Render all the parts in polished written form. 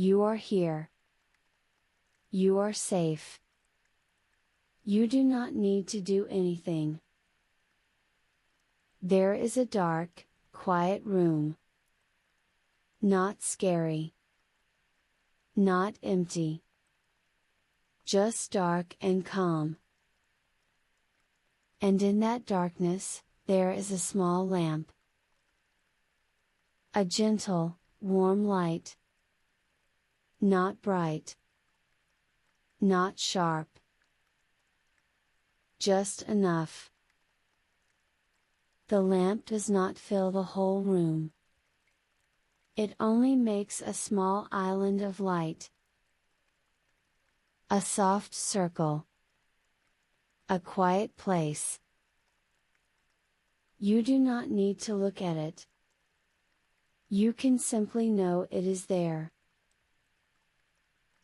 You are here. You are safe. You do not need to do anything. There is a dark, quiet room. Not scary. Not empty. Just dark and calm. And in that darkness, there is a small lamp. A gentle, warm light. Not bright. Not sharp. Just enough. The lamp does not fill the whole room. It only makes a small island of light. A soft circle. A quiet place. You do not need to look at it. You can simply know it is there.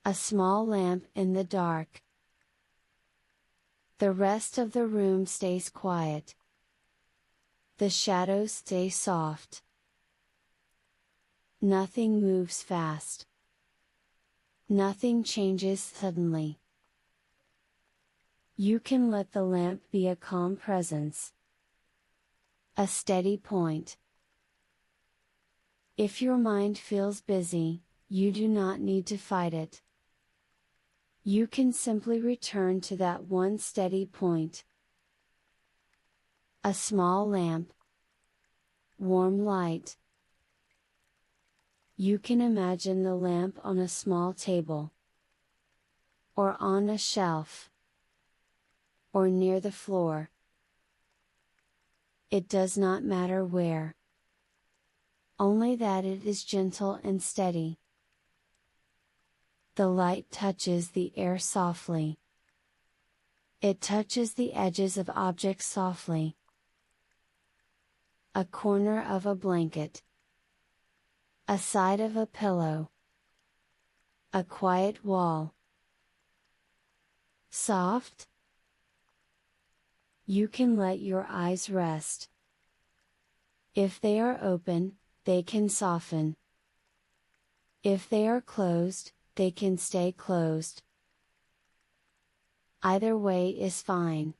A small lamp in the dark. The rest of the room stays quiet. The shadows stay soft. Nothing moves fast. Nothing changes suddenly. You can let the lamp be a calm presence. A steady point. If your mind feels busy, you do not need to fight it. You can simply return to that one steady point. A small lamp. Warm light. You can imagine the lamp on a small table. Or on a shelf. Or near the floor. It does not matter where. Only that it is gentle and steady. The light touches the air softly. It touches the edges of objects softly. A corner of a blanket. A side of a pillow. A quiet wall. Soft? You can let your eyes rest. If they are open, they can soften. If they are closed, they can stay closed. Either way is fine.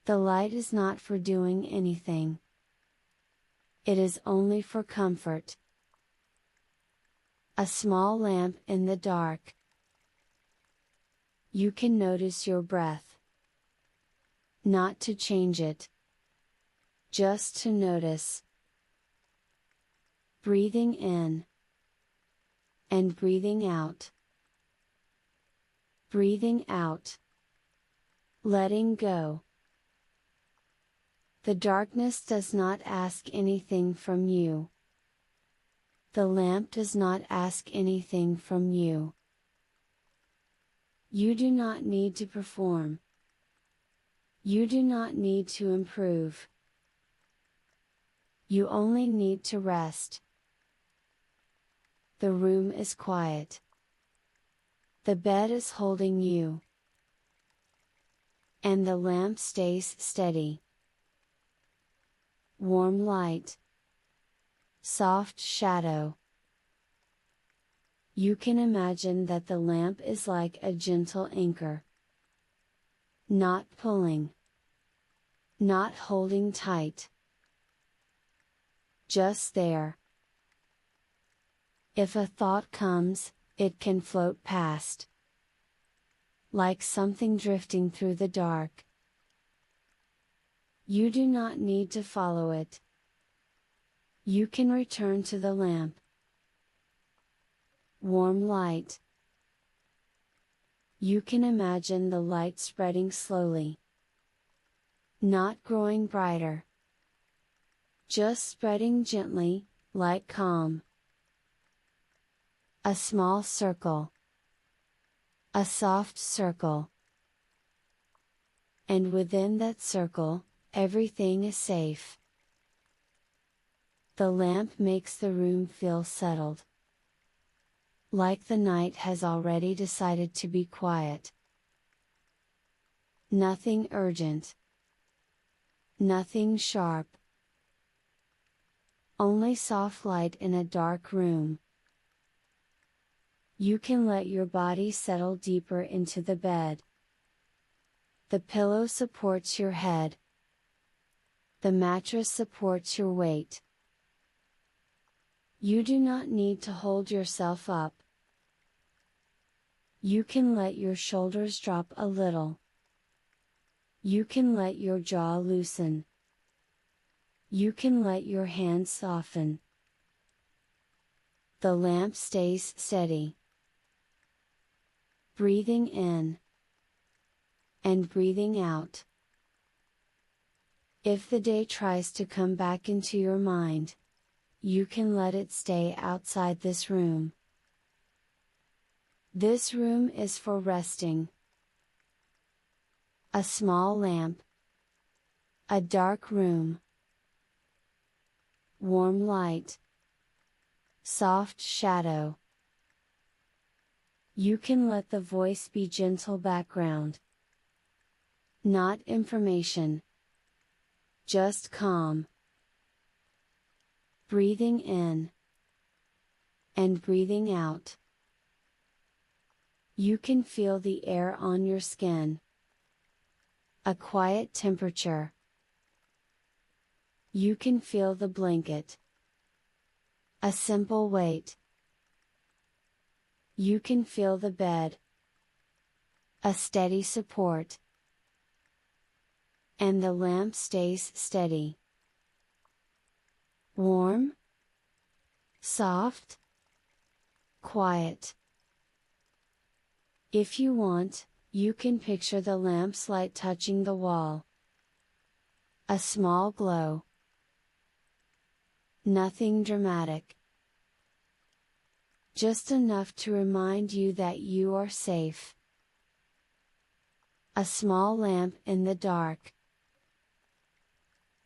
The light is not for doing anything. It is only for comfort. A small lamp in the dark. You can notice your breath. Not to change it. Just to notice. Breathing in. And breathing out. Breathing out. Letting go. The darkness does not ask anything from you. The lamp does not ask anything from you. You do not need to perform. You do not need to improve. You only need to rest. The room is quiet. The bed is holding you. And the lamp stays steady. Warm light. Soft shadow. You can imagine that the lamp is like a gentle anchor. Not pulling. Not holding tight. Just there. If a thought comes, it can float past. Like something drifting through the dark. You do not need to follow it. You can return to the lamp. Warm light. You can imagine the light spreading slowly. Not growing brighter. Just spreading gently, like calm. A small circle. A soft circle. And within that circle, everything is safe. The lamp makes the room feel settled. Like the night has already decided to be quiet. Nothing urgent. Nothing sharp. Only soft light in a dark room. You can let your body settle deeper into the bed. The pillow supports your head. The mattress supports your weight. You do not need to hold yourself up. You can let your shoulders drop a little. You can let your jaw loosen. You can let your hands soften. The lamp stays steady. Breathing in and breathing out. If the day tries to come back into your mind, you can let it stay outside this room. This room is for resting. A small lamp. A dark room. Warm light. Soft shadow. You can let the voice be gentle background. Not information. Just calm. Breathing in and breathing out. You can feel the air on your skin. A quiet temperature. You can feel the blanket. A simple weight. You can feel the bed. A steady support. And the lamp stays steady. Warm. Soft. Quiet. If you want, you can picture the lamp's light touching the wall. A small glow. Nothing dramatic. Just enough to remind you that you are safe. A small lamp in the dark.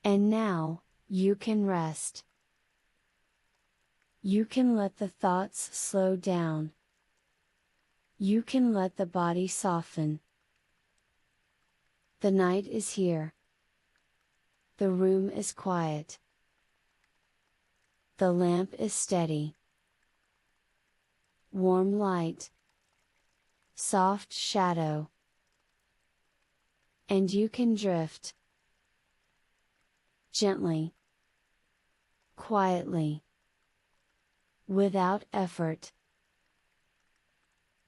And now, you can rest. You can let the thoughts slow down. You can let the body soften. The night is here. The room is quiet. The lamp is steady. Warm light. Soft shadow. And you can drift. Gently. Quietly. Without effort.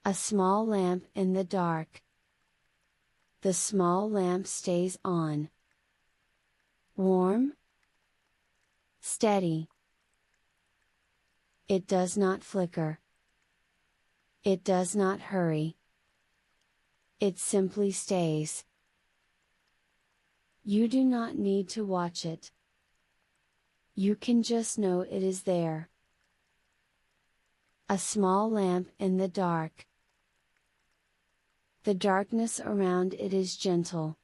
A small lamp in the dark. The small lamp stays on. Warm. Steady. It does not flicker. It does not hurry. It simply stays. You do not need to watch it. You can just know it is there. A small lamp in the dark. The darkness around it is gentle.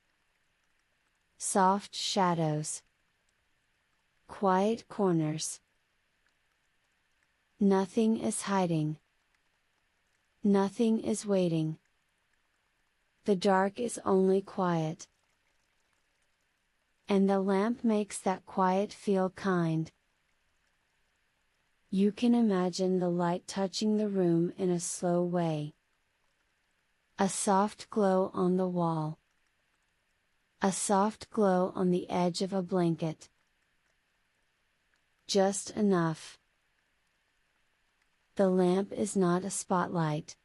Soft shadows. Quiet corners. Nothing is hiding. Nothing is waiting. The dark is only quiet. And the lamp makes that quiet feel kind. You can imagine the light touching the room in a slow way. A soft glow on the wall. A soft glow on the edge of a blanket. Just enough. The lamp is not a spotlight.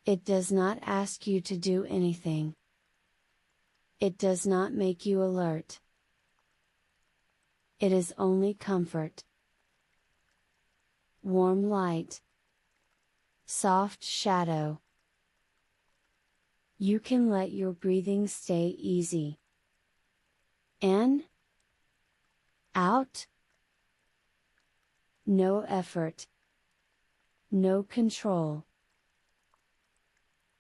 It does not ask you to do anything. It does not make you alert. It is only comfort. Warm light. Soft shadow. You can let your breathing stay easy. In. Out. No effort. No control.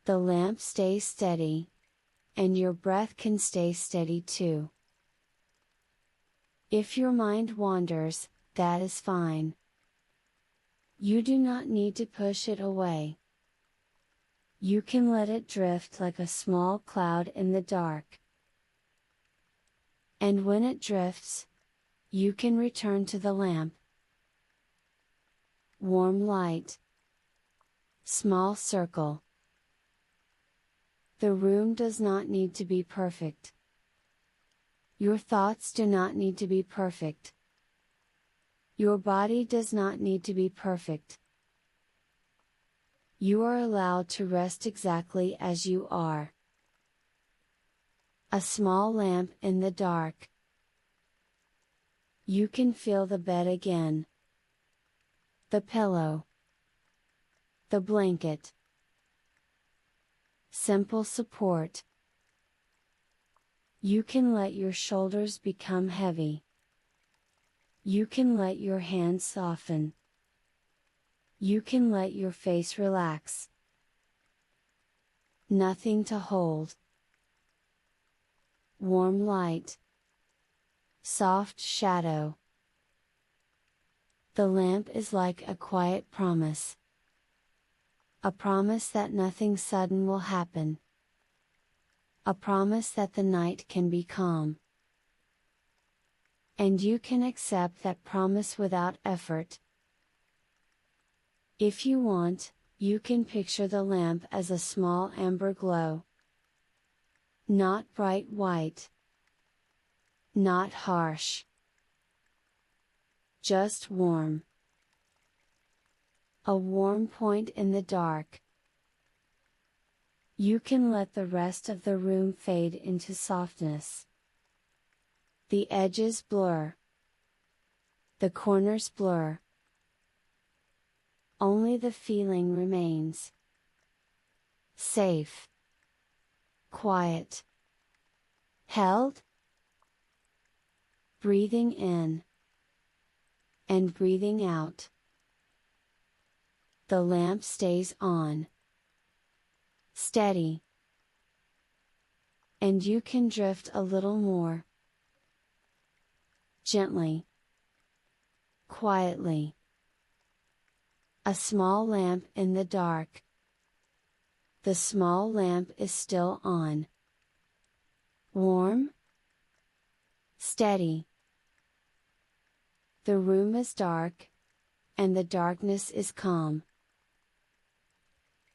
The lamp stays steady, and your breath can stay steady too. If your mind wanders, that is fine. You do not need to push it away. You can let it drift like a small cloud in the dark. And when it drifts, you can return to the lamp. Warm light. Small circle. The room does not need to be perfect. Your thoughts do not need to be perfect. Your body does not need to be perfect. You are allowed to rest exactly as you are. A small lamp in the dark. You can feel the bed again. The pillow. The blanket. Simple support. You can let your shoulders become heavy. You can let your hands soften. You can let your face relax. Nothing to hold. Warm light. Soft shadow. The lamp is like a quiet promise. A promise that nothing sudden will happen. A promise that the night can be calm. And you can accept that promise without effort. If you want, you can picture the lamp as a small amber glow. Not bright white. Not harsh. Just warm. A warm point in the dark. You can let the rest of the room fade into softness. The edges blur. The corners blur. Only the feeling remains. Safe. Quiet. Held. Breathing in. And breathing out. The lamp stays on. Steady. And you can drift a little more. Gently. Quietly. A small lamp in the dark. The small lamp is still on. Warm. Steady. The room is dark. And the darkness is calm.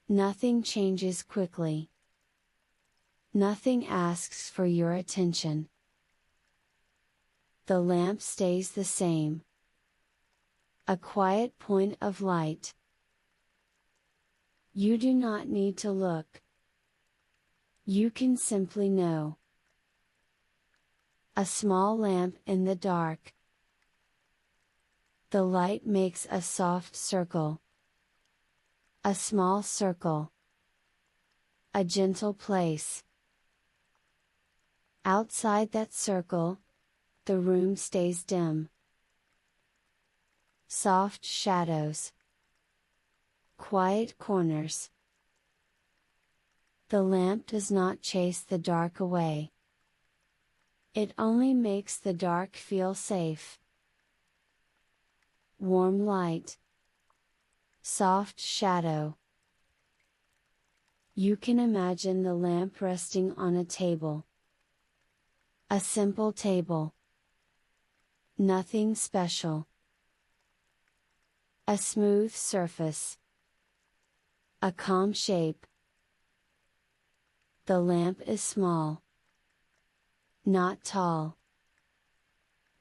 Nothing changes quickly. Nothing asks for your attention. The lamp stays the same. A quiet point of light. You do not need to look. You can simply know. A small lamp in the dark. The light makes a soft circle. A small circle. A gentle place. Outside that circle, the room stays dim. Soft shadows. Quiet corners. The lamp does not chase the dark away. It only makes the dark feel safe. Warm light. Soft shadow. You can imagine the lamp resting on a table. A simple table. Nothing special. A smooth surface. A calm shape. The lamp is small. Not tall.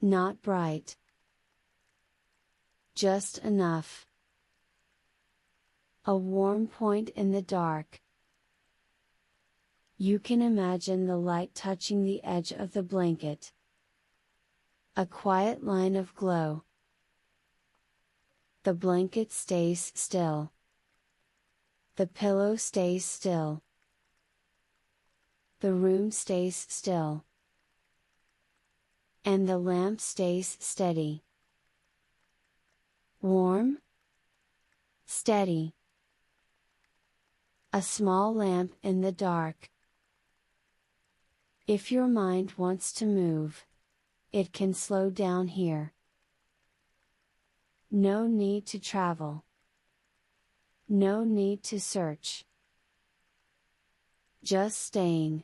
Not bright. Just enough. A warm point in the dark. You can imagine the light touching the edge of the blanket. A quiet line of glow. The blanket stays still. The pillow stays still. The room stays still. And the lamp stays steady. Warm. Steady. A small lamp in the dark. If your mind wants to move, it can slow down here. No need to travel. No need to search. Just staying.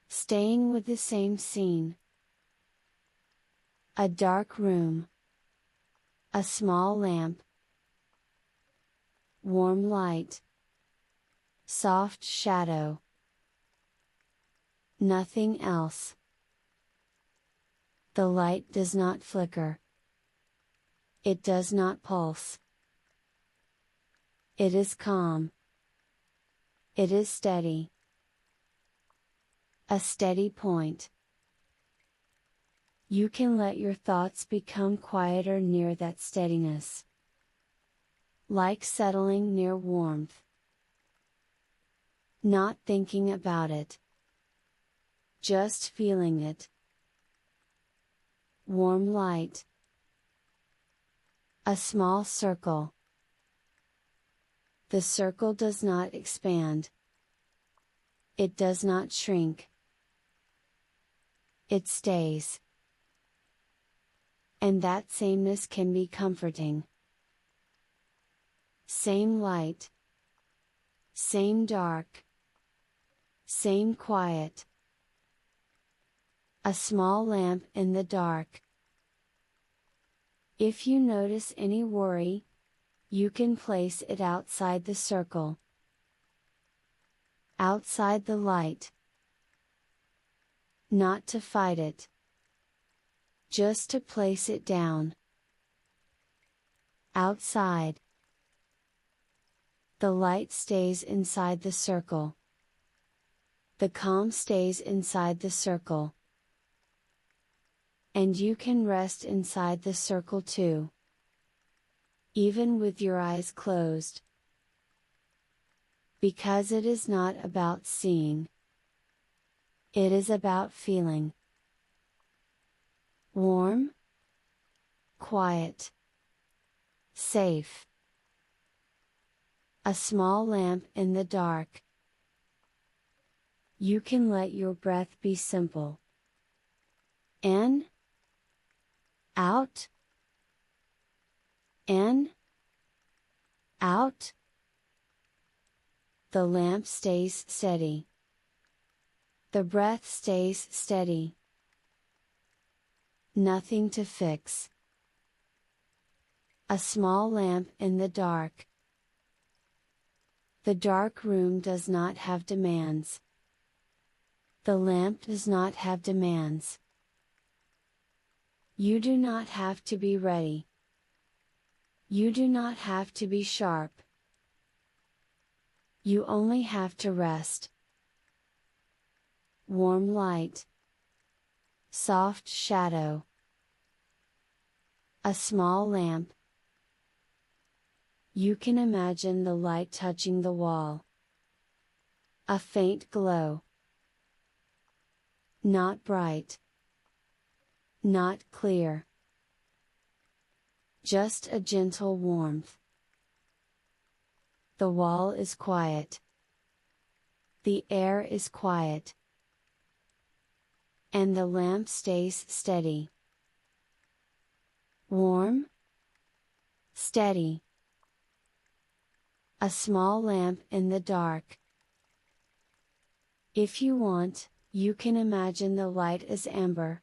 Staying with the same scene. A dark room. A small lamp. warm light, soft shadow. Nothing else. The light does not flicker. It does not pulse. It is calm. It is steady. A steady point. You can let your thoughts become quieter near that steadiness. Like settling near warmth. Not thinking about it. Just feeling it. Warm light. A small circle. The circle does not expand. It does not shrink. It stays. And that sameness can be comforting. Same light. Same dark. Same quiet. A small lamp in the dark. If you notice any worry, you can place it outside the circle. Outside the light. Not to fight it. Just to place it down. Outside. The light stays inside the circle. The calm stays inside the circle. And you can rest inside the circle too. Even with your eyes closed. Because it is not about seeing. It is about feeling. Warm. Quiet. Safe. A small lamp in the dark. You can let your breath be simple. In. Out. In. Out. The lamp stays steady. The breath stays steady. Nothing to fix. A small lamp in the dark. The dark room does not have demands. The lamp does not have demands. You do not have to be ready. You do not have to be sharp. You only have to rest. Warm light. Soft shadow. A small lamp. You can imagine the light touching the wall. A faint glow. Not bright. Not clear. Just a gentle warmth. The wall is quiet. The air is quiet. And the lamp stays steady. Warm. Steady. A small lamp in the dark. If you want, you can imagine the light as amber.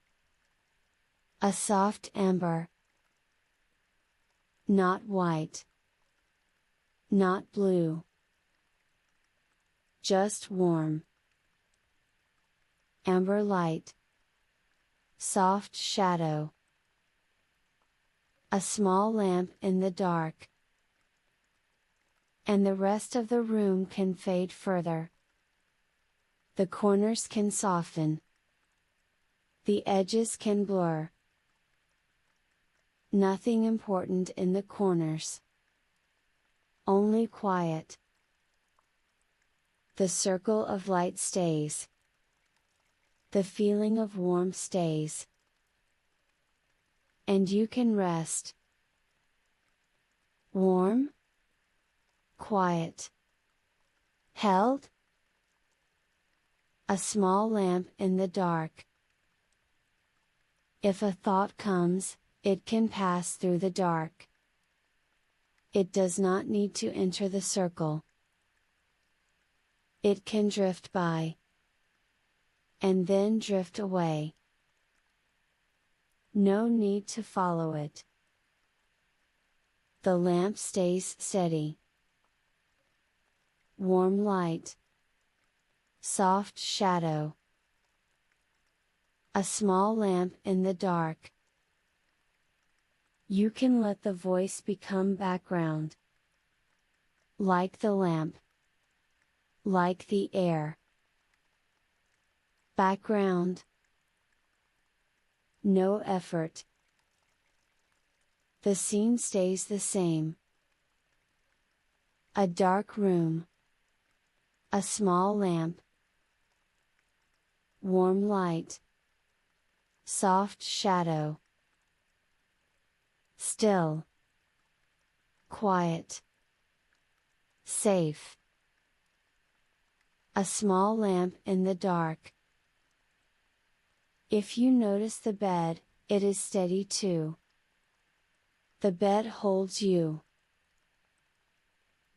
A soft amber. Not white. Not blue. Just warm. Amber light. Soft shadow. A small lamp in the dark. And the rest of the room can fade further. The corners can soften. The edges can blur. Nothing important in the corners. Only quiet. The circle of light stays. The feeling of warmth stays. And you can rest. Warm. Quiet. Held. A small lamp in the dark. If a thought comes, it can pass through the dark. It does not need to enter the circle. It can drift by. And then drift away. No need to follow it. The lamp stays steady. warm light, soft shadow. A small lamp in the dark. You can let the voice become background. Like the lamp. Like the air. Background. No effort. The scene stays the same. A dark room. A small lamp. Warm light. Soft shadow. Still. Quiet. Safe. A small lamp in the dark. If you notice the bed, it is steady too. The bed holds you.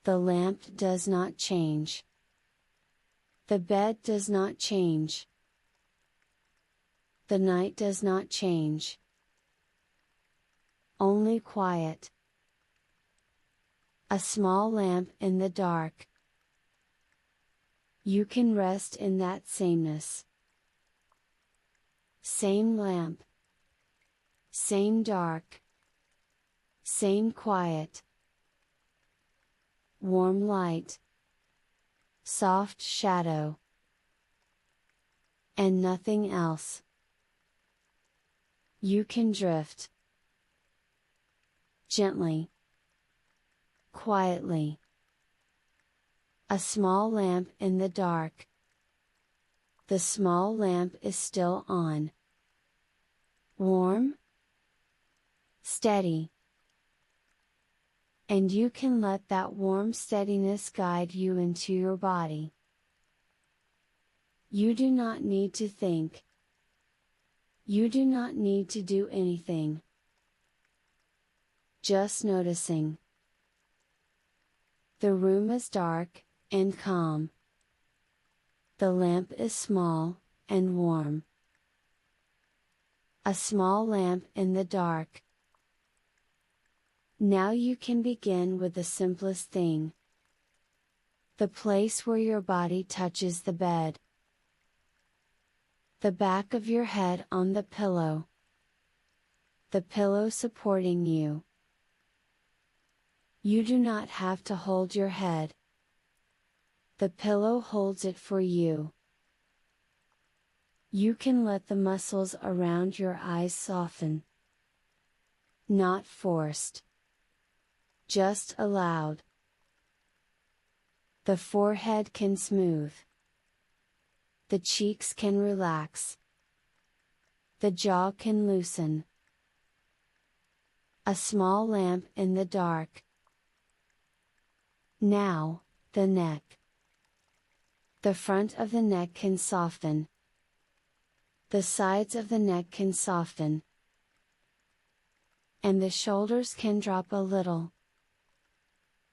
The lamp does not change. The bed does not change. The night does not change. Only quiet. A small lamp in the dark. You can rest in that sameness. Same lamp. Same dark. Same quiet. Warm light. Soft shadow. And nothing else. You can drift. Gently. Quietly. A small lamp in the dark. The small lamp is still on. Warm. Steady. And you can let that warm steadiness guide you into your body. You do not need to think. You do not need to do anything. Just noticing. The room is dark, and calm. The lamp is small, and warm. A small lamp in the dark. Now you can begin with the simplest thing. The place where your body touches the bed. The back of your head on the pillow. The pillow supporting you. You do not have to hold your head. The pillow holds it for you. You can let the muscles around your eyes soften. Not forced. Just allowed. The forehead can smooth. The cheeks can relax. The jaw can loosen. A small lamp in the dark. Now, the neck. The front of the neck can soften. The sides of the neck can soften. And the shoulders can drop a little.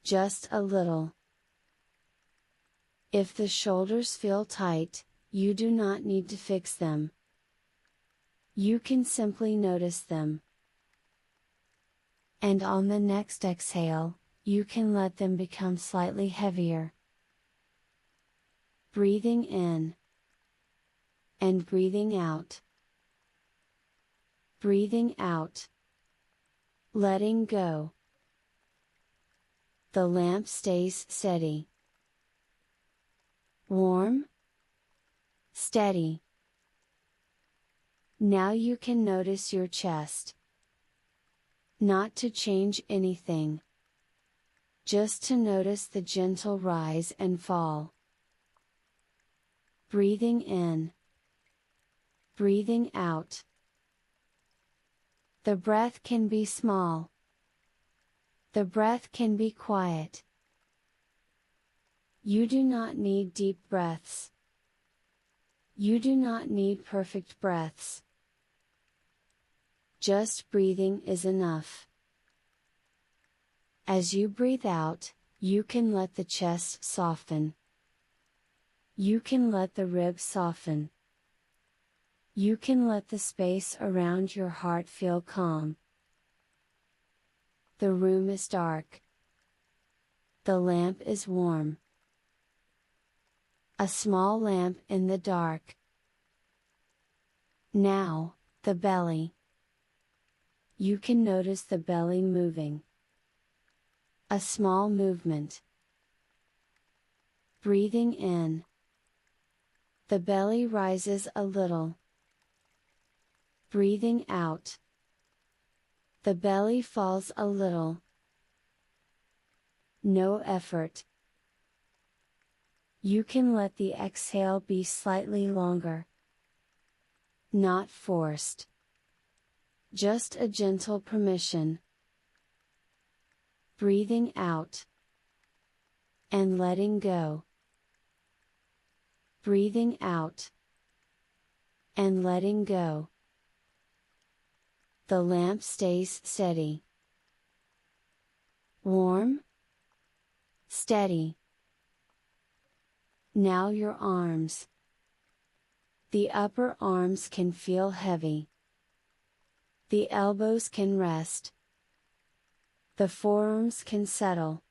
Just a little. If the shoulders feel tight, you do not need to fix them. You can simply notice them. And on the next exhale, you can let them become slightly heavier. Breathing in. And breathing out. Breathing out. Letting go. The lamp stays steady. Warm. Steady. Now you can notice your chest. Not to change anything. Just to notice the gentle rise and fall. Breathing in. Breathing out. The breath can be small. The breath can be quiet. You do not need deep breaths. You do not need perfect breaths. Just breathing is enough. As you breathe out, you can let the chest soften. You can let the ribs soften. You can let the space around your heart feel calm. The room is dark. The lamp is warm. A small lamp in the dark. Now, the belly. You can notice the belly moving. A small movement. Breathing in. The belly rises a little. Breathing out. The belly falls a little. No effort. You can let the exhale be slightly longer. Not forced. Just a gentle permission. Breathing out. And letting go. Breathing out. And letting go. The lamp stays steady. Warm. Steady. Now your arms. The upper arms can feel heavy. The elbows can rest. The forearms can settle.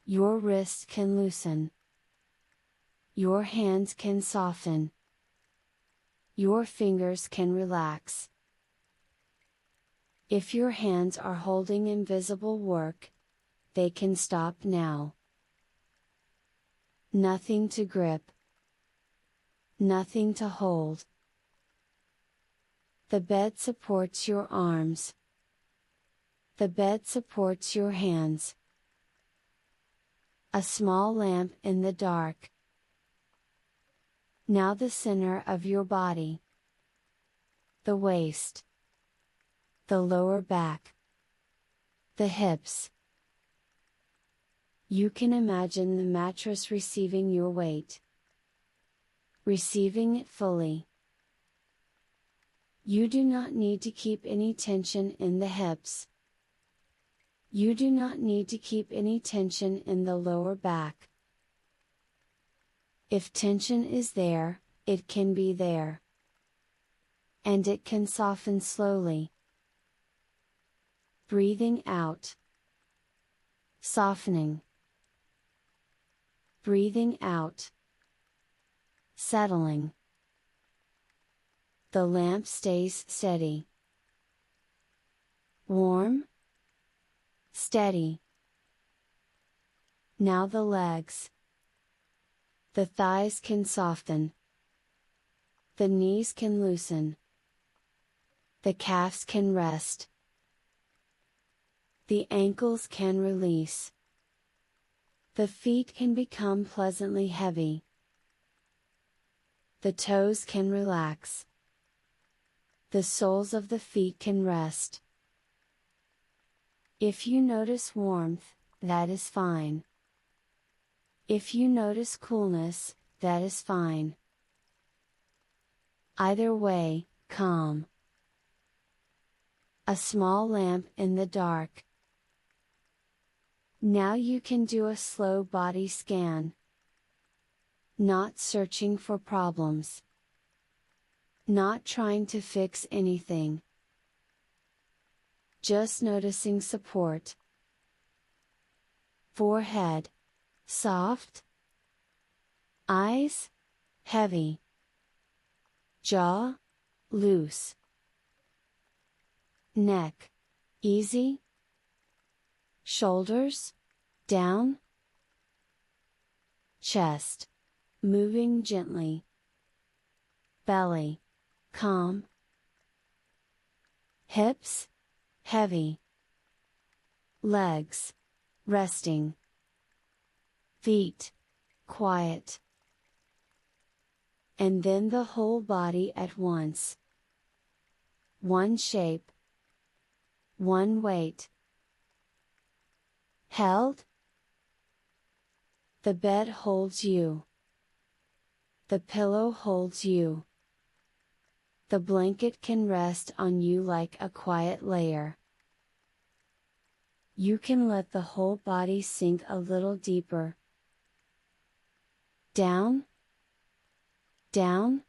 Your wrists can loosen. Your hands can soften. Your fingers can relax. If your hands are holding invisible work, they can stop now. Nothing to grip. Nothing to hold. The bed supports your arms. The bed supports your hands. A small lamp in the dark. Now the center of your body. The waist. The lower back. The hips. You can imagine the mattress receiving your weight. Receiving it fully. You do not need to keep any tension in the hips. You do not need to keep any tension in the lower back. If tension is there, it can be there. And it can soften slowly. Breathing out. Softening. Breathing out. Settling. The lamp stays steady. Warm. Steady. Now the legs. The thighs can soften. The knees can loosen. The calves can rest. The ankles can release. The feet can become pleasantly heavy. The toes can relax. The soles of the feet can rest. If you notice warmth, that is fine. If you notice coolness, that is fine. Either way, calm. A small lamp in the dark. Now you can do a slow body scan. Not searching for problems. Not trying to fix anything. Just noticing support. Forehead. Soft. Eyes. Heavy. Jaw. Loose. Neck. Easy. Shoulders. Down. Chest. Moving gently. Belly. Calm. Hips. Heavy. Legs. Resting. Feet. Quiet. And then the whole body at once. One shape. One weight. Held. The bed holds you. The pillow holds you. The blanket can rest on you like a quiet layer. You can let the whole body sink a little deeper. Down. Down.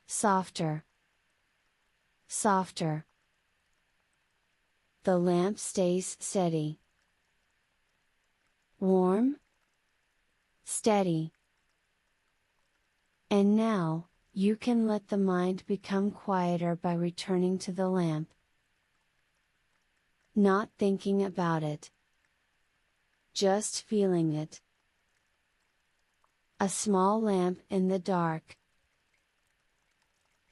Softer. Softer. The lamp stays steady. Warm. steady. And now, you can let the mind become quieter by returning to the lamp. Not thinking about it. Just feeling it. A small lamp in the dark.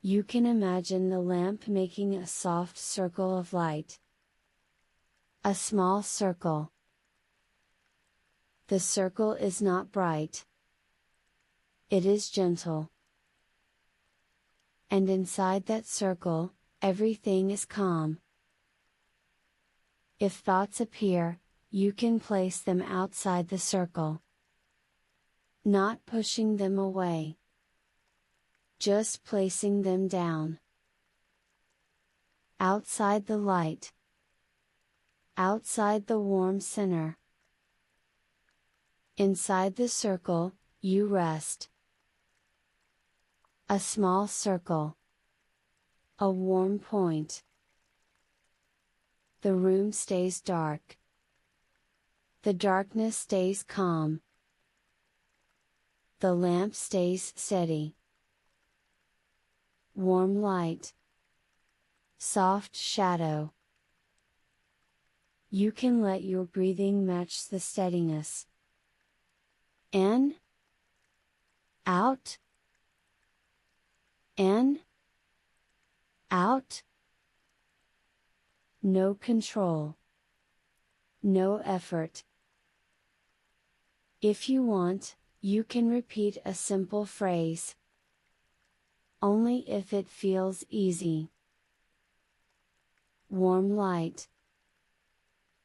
You can imagine the lamp making a soft circle of light. A small circle. The circle is not bright. It is gentle. And inside that circle, everything is calm. If thoughts appear, you can place them outside the circle. Not pushing them away. Just placing them down. Outside the light. Outside the warm center. Inside the circle, you rest. A small circle. A warm point. The room stays dark. The darkness stays calm. The lamp stays steady. Warm light. Soft shadow. You can let your breathing match the steadiness. In. Out. In. Out. No control. No effort. If you want, you can repeat a simple phrase. Only if it feels easy. Warm light.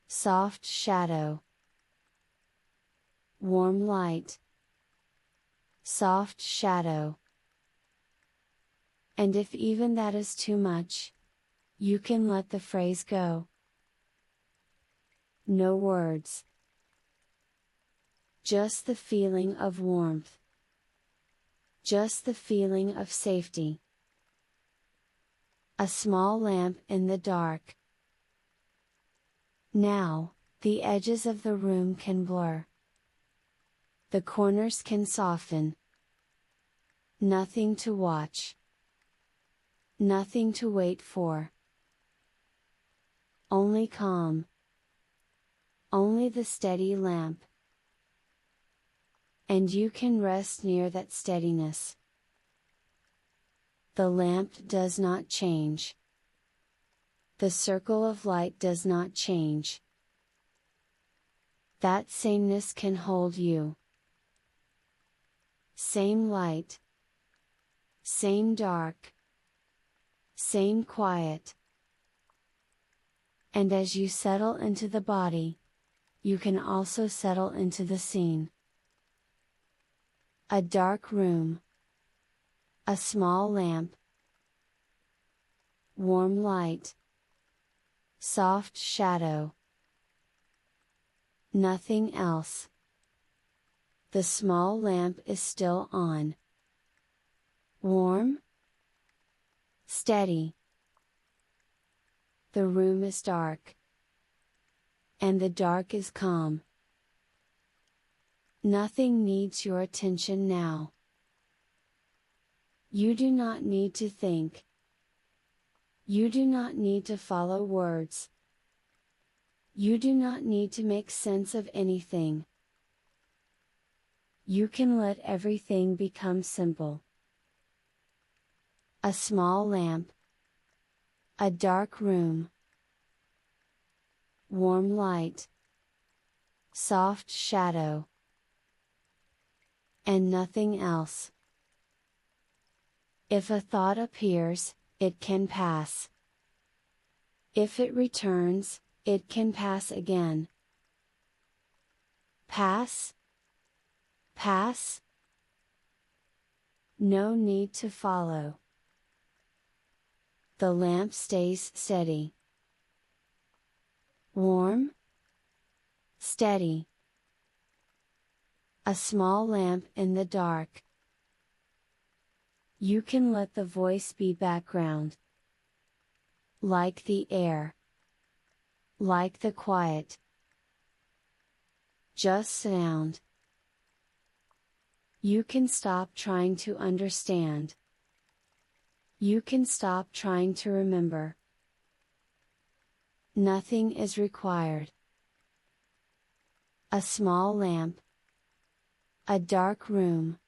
Soft shadow. Warm light. Soft shadow. And if even that is too much, you can let the phrase go. No words. Just the feeling of warmth. Just the feeling of safety. A small lamp in the dark. Now, the edges of the room can blur. The corners can soften. Nothing to watch. Nothing to wait for. Only calm. Only the steady lamp. And you can rest near that steadiness. The lamp does not change. The circle of light does not change. That sameness can hold you. Same light. Same dark. Same quiet. And as you settle into the body, you can also settle into the scene. A dark room. A small lamp. Warm light. Soft shadow. Nothing else. The small lamp is still on. Warm. Steady. The room is dark. And the dark is calm. Nothing needs your attention now. You do not need to think. You do not need to follow words. You do not need to make sense of anything. You can let everything become simple. A small lamp. A dark room. Warm light. Soft shadow. And nothing else. If a thought appears, it can pass. If it returns, it can pass again. Pass? Pass? No need to follow. The lamp stays steady. Warm? Steady. A small lamp in the dark. You can let the voice be background. Like the air. Like the quiet. Just sound. You can stop trying to understand. You can stop trying to remember. Nothing is required. A small lamp. A dark room.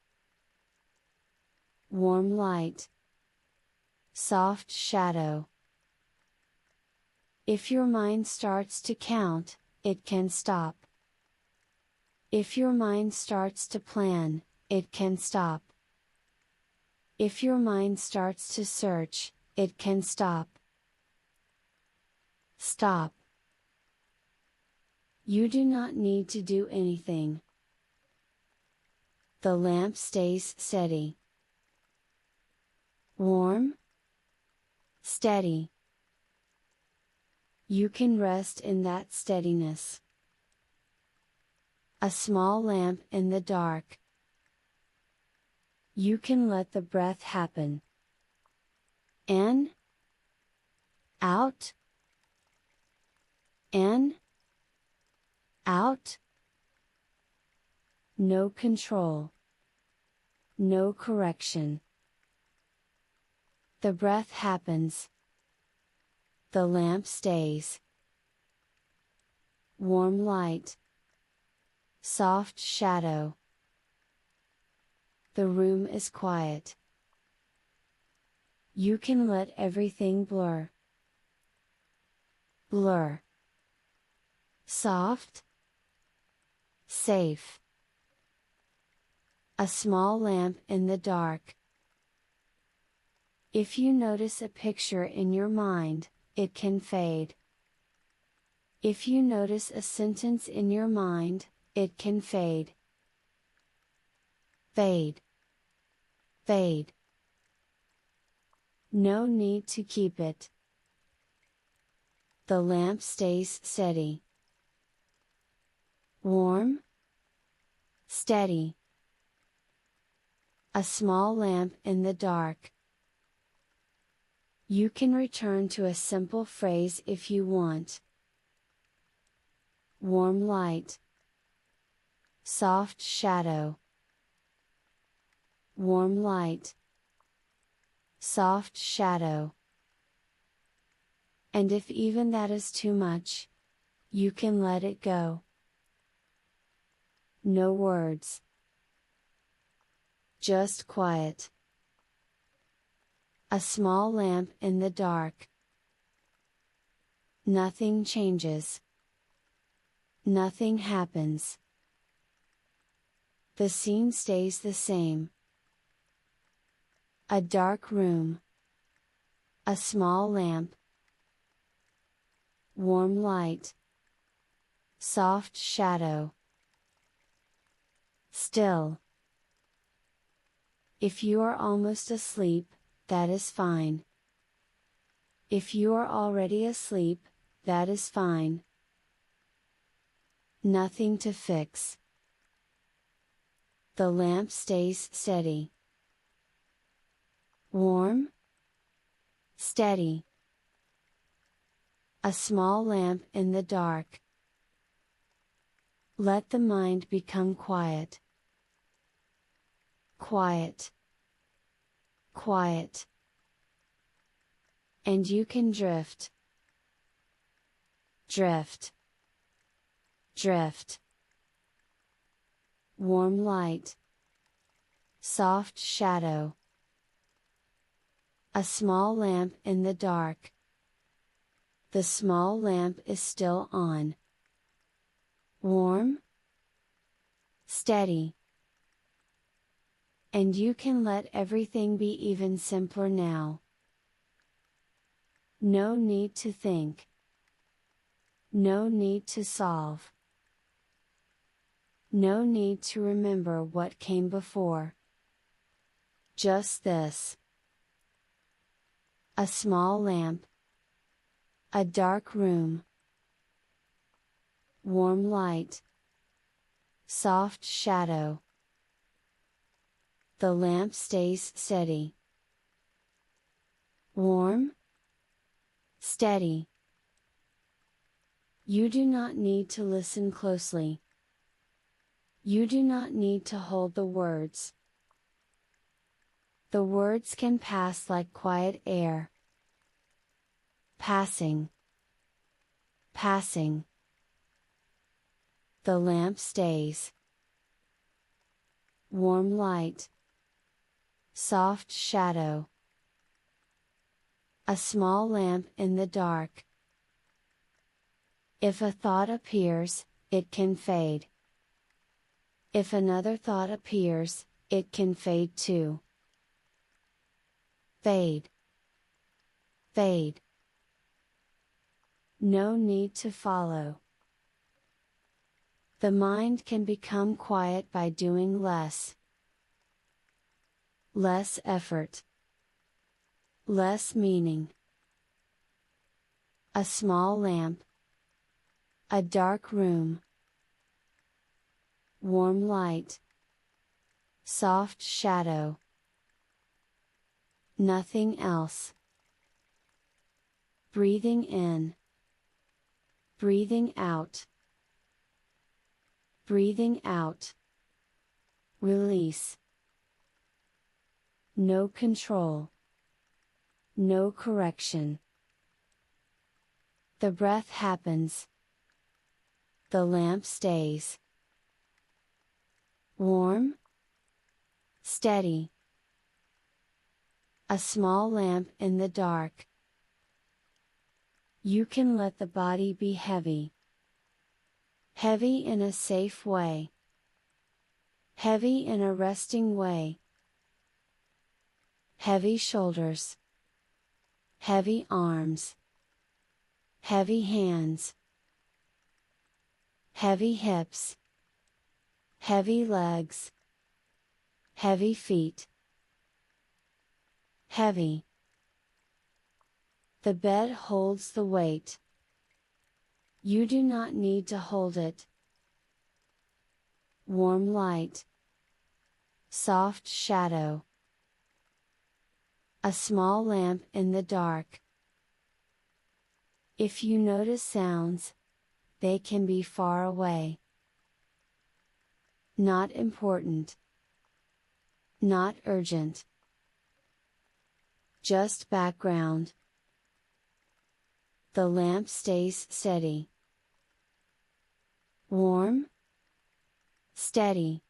Warm light. Soft shadow. If your mind starts to count, it can stop. If your mind starts to plan, it can stop. If your mind starts to search, it can stop. Stop. You do not need to do anything. The lamp stays steady. Warm. Steady. You can rest in that steadiness. A small lamp in the dark. You can let the breath happen. In. Out. In. Out. No control. No correction. The breath happens. The lamp stays. Warm light. Soft shadow. The room is quiet. You can let everything blur. Blur. Soft. Safe. A small lamp in the dark. If you notice a picture in your mind, it can fade. If you notice a sentence in your mind, it can fade. Fade. Fade. No need to keep it. The lamp stays steady. Warm. Steady. A small lamp in the dark. You can return to a simple phrase if you want. Warm light. Soft shadow. Warm light. Soft shadow. And if even that is too much, you can let it go. No words. Just quiet. A small lamp in the dark. Nothing changes. Nothing happens. The scene stays the same. A dark room. A small lamp. Warm light. Soft shadow. Still. If you are almost asleep, that is fine. If you are already asleep, that is fine. Nothing to fix. The lamp stays steady. Warm. Steady. A small lamp in the dark. Let the mind become quiet. Quiet. Quiet. And you can drift. Drift. Drift. Warm light. Soft shadow. A small lamp in the dark. The small lamp is still on. Warm. Steady. And you can let everything be even simpler now. No need to think. No need to solve. No need to remember what came before. Just this. A small lamp. A dark room. Warm light. Soft shadow. The lamp stays steady. Warm. Steady. You do not need to listen closely. You do not need to hold the words. The words can pass like quiet air. Passing. Passing. The lamp stays. Warm light. Soft shadow. A small lamp in the dark. If a thought appears, it can fade. If another thought appears, it can fade too. Fade. Fade. No need to follow. The mind can become quiet by doing less. Less effort. Less meaning. A small lamp. A dark room. Warm light. Soft shadow. Nothing else. Breathing in. Breathing out. Breathing out. Release. No control. No correction. The breath happens. The lamp stays. Warm. Steady. A small lamp in the dark. You can let the body be heavy. Heavy in a safe way. Heavy in a resting way. Heavy shoulders. Heavy arms. Heavy hands. Heavy hips. Heavy legs. Heavy feet. Heavy. The bed holds the weight. You do not need to hold it. Warm light. Soft shadow. A small lamp in the dark. If you notice sounds, they can be far away. Not important. Not urgent. Just background. The lamp stays steady. Warm. Steady.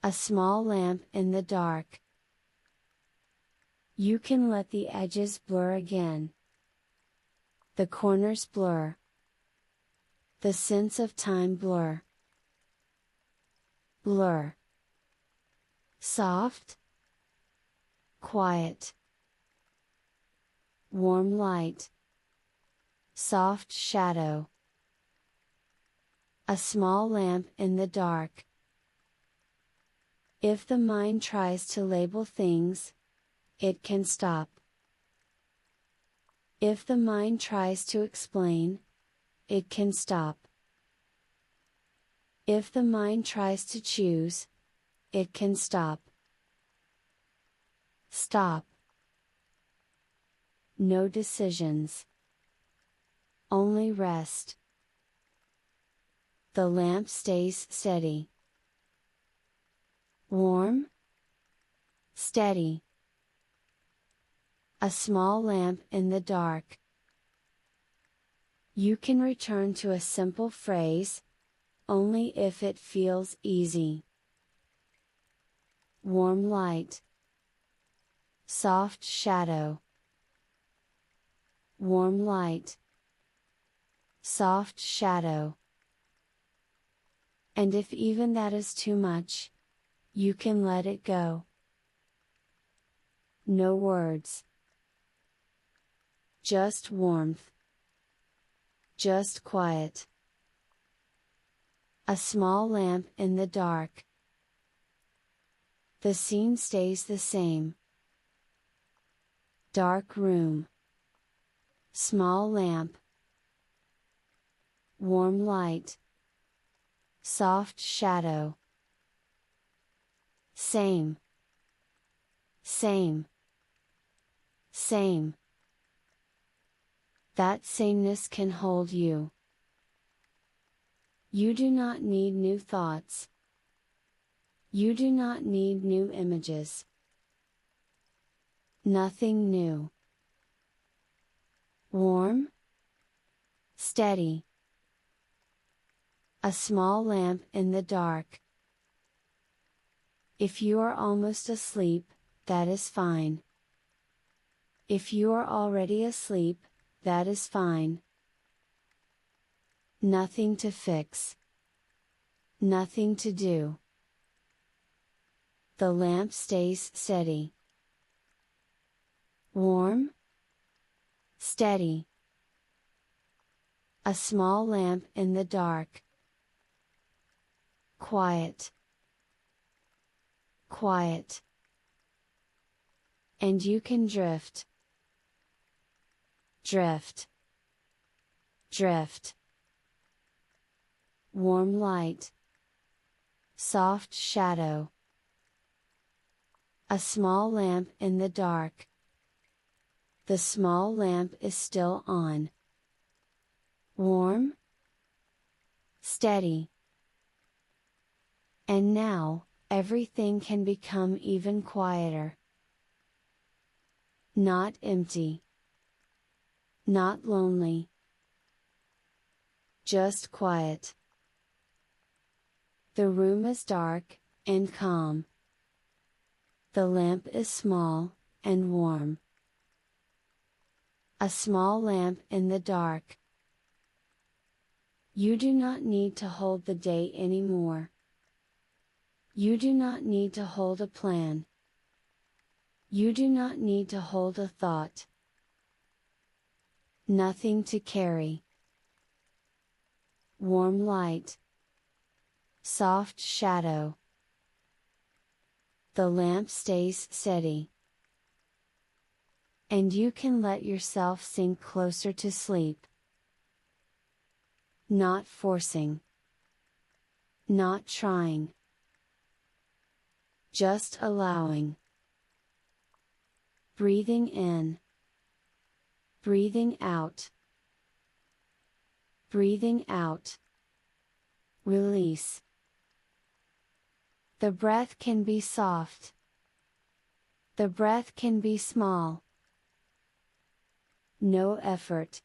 A small lamp in the dark. You can let the edges blur again. The corners blur. The sense of time blur. Blur. Soft. Quiet. Warm light. Soft shadow. A small lamp in the dark. If the mind tries to label things, it can stop. If the mind tries to explain, it can stop. If the mind tries to choose, it can stop. Stop. No decisions. Only rest. The lamp stays steady. Warm. Steady. A small lamp in the dark. You can return to a simple phrase, only if it feels easy. Warm light. Soft shadow. Warm light. Soft shadow. And if even that is too much, you can let it go. No words. Just warmth. Just quiet. A small lamp in the dark. The scene stays the same. Dark room. Small lamp. Warm light. Soft shadow. Same. Same. Same. That sameness can hold you. You do not need new thoughts. You do not need new images. Nothing new. Warm, steady. A small lamp in the dark. If you are almost asleep, that is fine. If you are already asleep, that is fine. Nothing to fix. Nothing to do. The lamp stays steady. Warm, steady. A small lamp in the dark. Quiet. Quiet. And you can drift. Drift. Drift. Warm light. Soft shadow. A small lamp in the dark. The small lamp is still on. Warm. Steady. And now, everything can become even quieter. Not empty. Not lonely. Just quiet. The room is dark, and calm. The lamp is small, and warm. A small lamp in the dark. You do not need to hold the day anymore. You do not need to hold a plan. You do not need to hold a thought. Nothing to carry. Warm light. Soft shadow. The lamp stays steady. And you can let yourself sink closer to sleep. Not forcing. Not trying. Just allowing. Breathing in. Breathing out. Breathing out. Release. The breath can be soft. The breath can be small. No effort.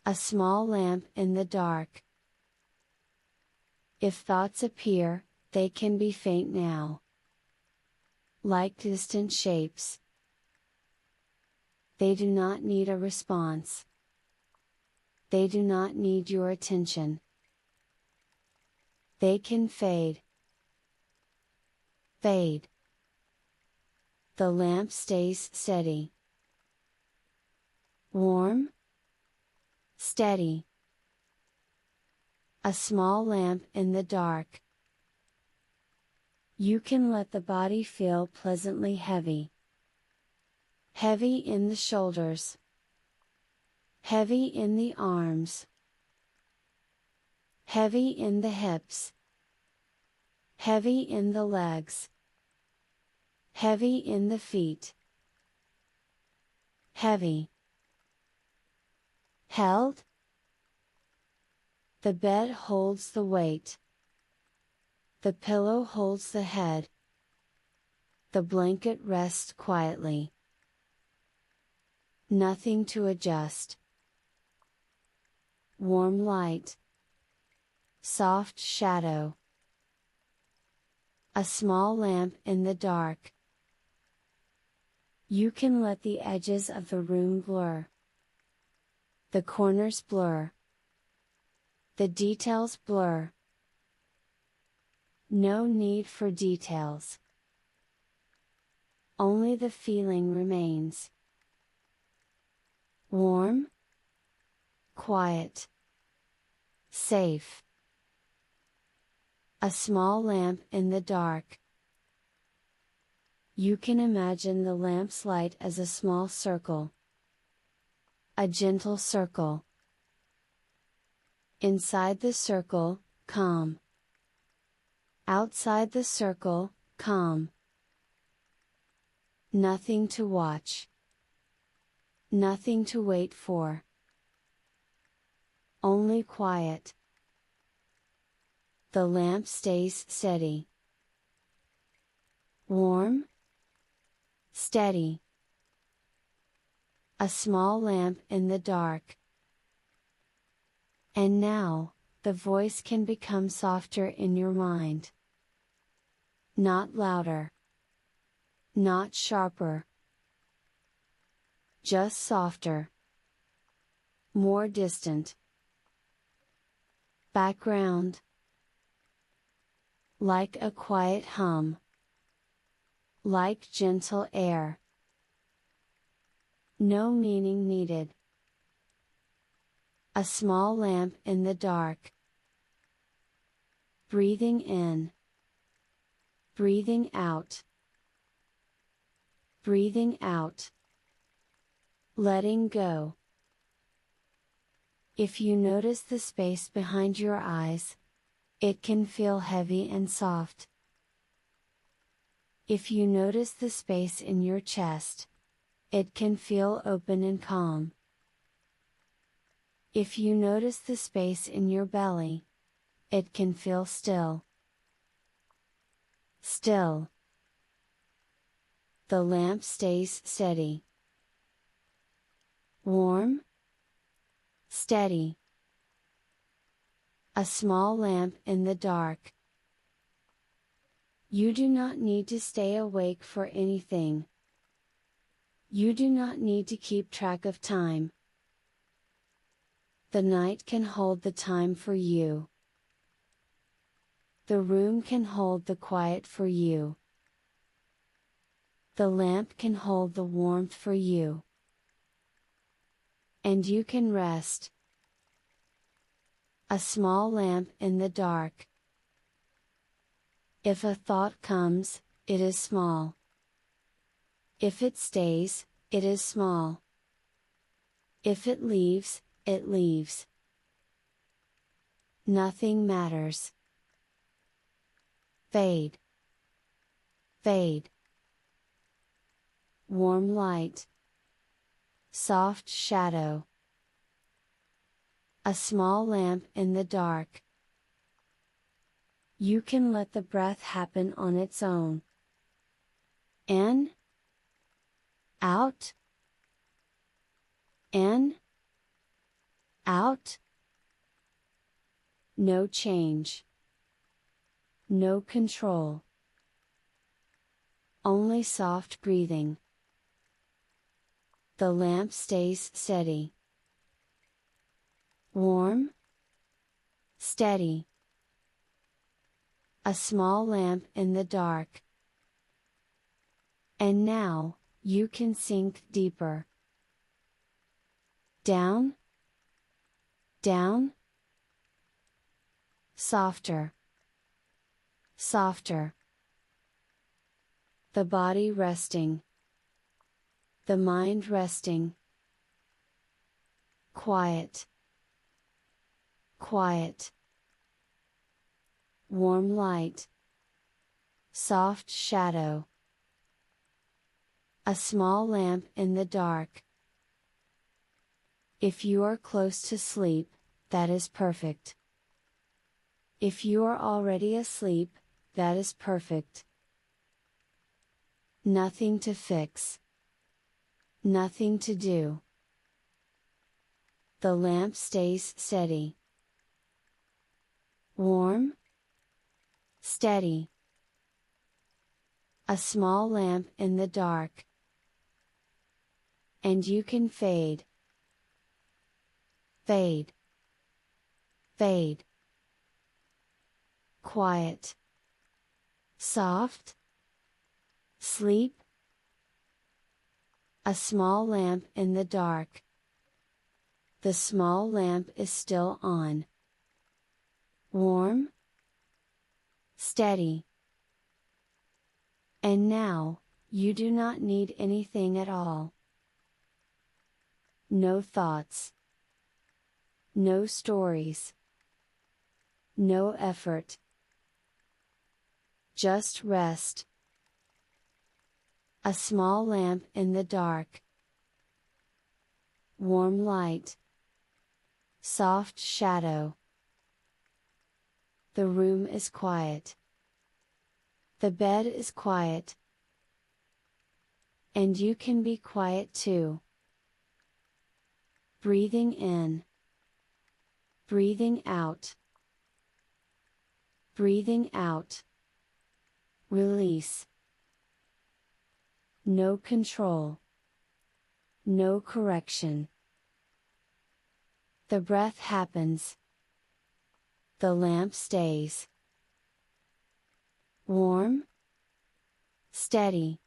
A small lamp in the dark. If thoughts appear, they can be faint now. Like distant shapes. They do not need a response. They do not need your attention. They can fade. Fade. The lamp stays steady. Warm. Steady. A small lamp in the dark. You can let the body feel pleasantly heavy. Heavy in the shoulders. Heavy in the arms. Heavy in the hips. Heavy in the legs. Heavy in the feet. Heavy. Held. The bed holds the weight. The pillow holds the head. The blanket rests quietly. Nothing to adjust. Warm light. Soft shadow. A small lamp in the dark. You can let the edges of the room blur. The corners blur. The details blur. No need for details. Only the feeling remains. Warm. Quiet. Safe. A small lamp in the dark. You can imagine the lamp's light as a small circle. A gentle circle. Inside the circle, calm. Outside the circle, calm. Nothing to watch. Nothing to wait for. Only quiet. The lamp stays steady. Warm, steady. A small lamp in the dark. And now, the voice can become softer in your mind. Not louder. Not sharper. Just softer. More distant. Background. Like a quiet hum. Like gentle air. No meaning needed. A small lamp in the dark. Breathing in. Breathing out. Breathing out. Letting go. If you notice the space behind your eyes, it can feel heavy and soft. If you notice the space in your chest, it can feel open and calm. If you notice the space in your belly, it can feel still. Still. The lamp stays steady. Warm, steady. A small lamp in the dark. You do not need to stay awake for anything. You do not need to keep track of time. The night can hold the time for you. The room can hold the quiet for you. The lamp can hold the warmth for you. And you can rest. A small lamp in the dark. If a thought comes, it is small. If it stays, it is small. If it leaves, it leaves. Nothing matters. Fade. Fade. Warm light. Soft shadow. A small lamp in the dark. You can let the breath happen on its own. In. Out. In. Out. No change. No control. Only soft breathing. The lamp stays steady. Warm. Steady. A small lamp in the dark. And now, you can sink deeper. Down. Down. Softer. Softer. The body resting. The mind resting. Quiet. Quiet. Warm light. Soft shadow. A small lamp in the dark. If you are close to sleep, that is perfect. If you are already asleep, that is perfect. Nothing to fix. Nothing to do. The lamp stays steady. Warm. Steady. A small lamp in the dark. And you can fade. Fade. Fade. Quiet. Soft. Sleep. A small lamp in the dark. The small lamp is still on. Warm. Steady. And now, you do not need anything at all. No thoughts. No stories. No effort. Just rest. A small lamp in the dark. Warm light. Soft shadow. The room is quiet. The bed is quiet. And you can be quiet too. Breathing in. Breathing out. Breathing out. Release. No control. No correction. The breath happens. The lamp stays. Warm. Steady.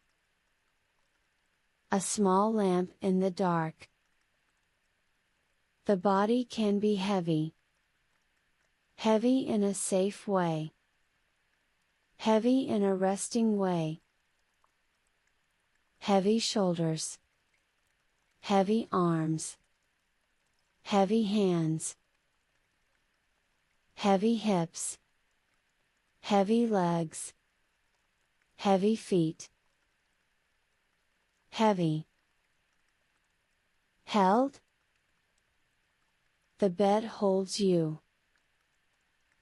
A small lamp in the dark. The body can be heavy. Heavy in a safe way. Heavy in a resting way. Heavy shoulders. Heavy arms. Heavy hands. Heavy hips. Heavy legs. Heavy feet. Heavy. Held? The bed holds you.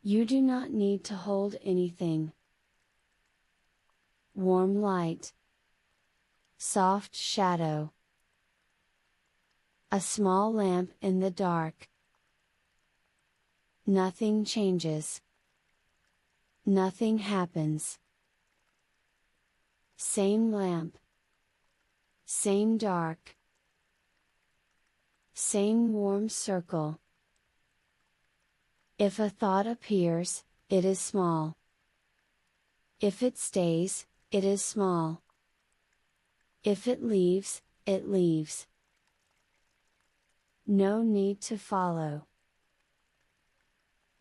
You do not need to hold anything. Warm light. Soft shadow. A small lamp in the dark. Nothing changes. Nothing happens. Same lamp. Same dark. Same warm circle. If a thought appears, it is small. If it stays, it is small. If it leaves, it leaves. No need to follow.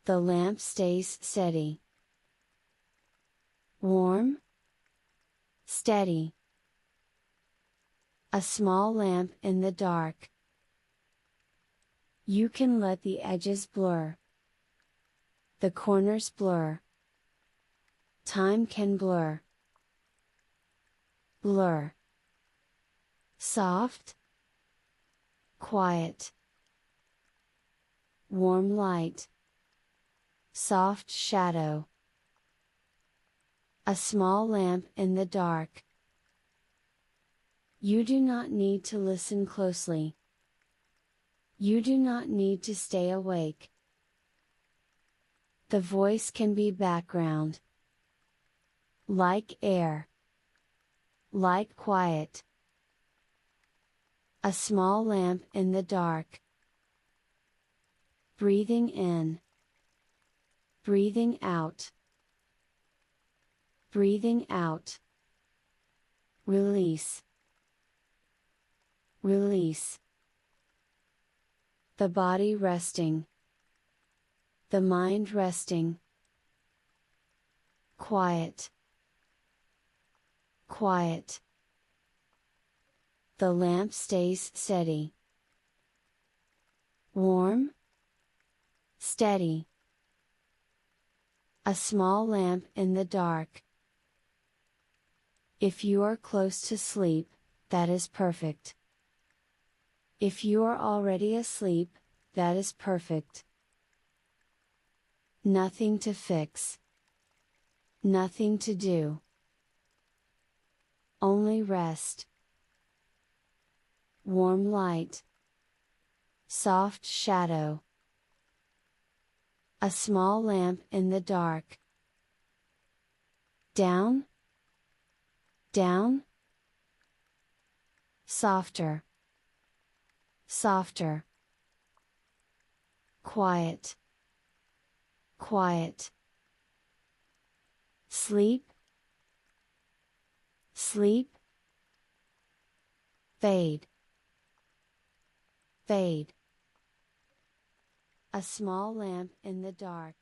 The lamp stays steady. Warm. Steady. A small lamp in the dark. You can let the edges blur. The corners blur. Time can blur. Blur. Soft. Quiet. Warm light. Soft shadow. A small lamp in the dark. You do not need to listen closely. You do not need to stay awake. The voice can be background. Like air. Like quiet. A small lamp in the dark. Breathing in. Breathing out. Breathing out. Release. Release. The body resting. The mind resting. Quiet. Quiet. The lamp stays steady. Warm. Steady. A small lamp in the dark. If you are close to sleep, that is perfect. If you are already asleep, that is perfect. Nothing to fix. Nothing to do. Only rest. Warm light. Soft shadow. A small lamp in the dark. Down. Down. Softer. Softer. Quiet. Quiet. Sleep. Sleep. Fade. Fade. A small lamp in the dark.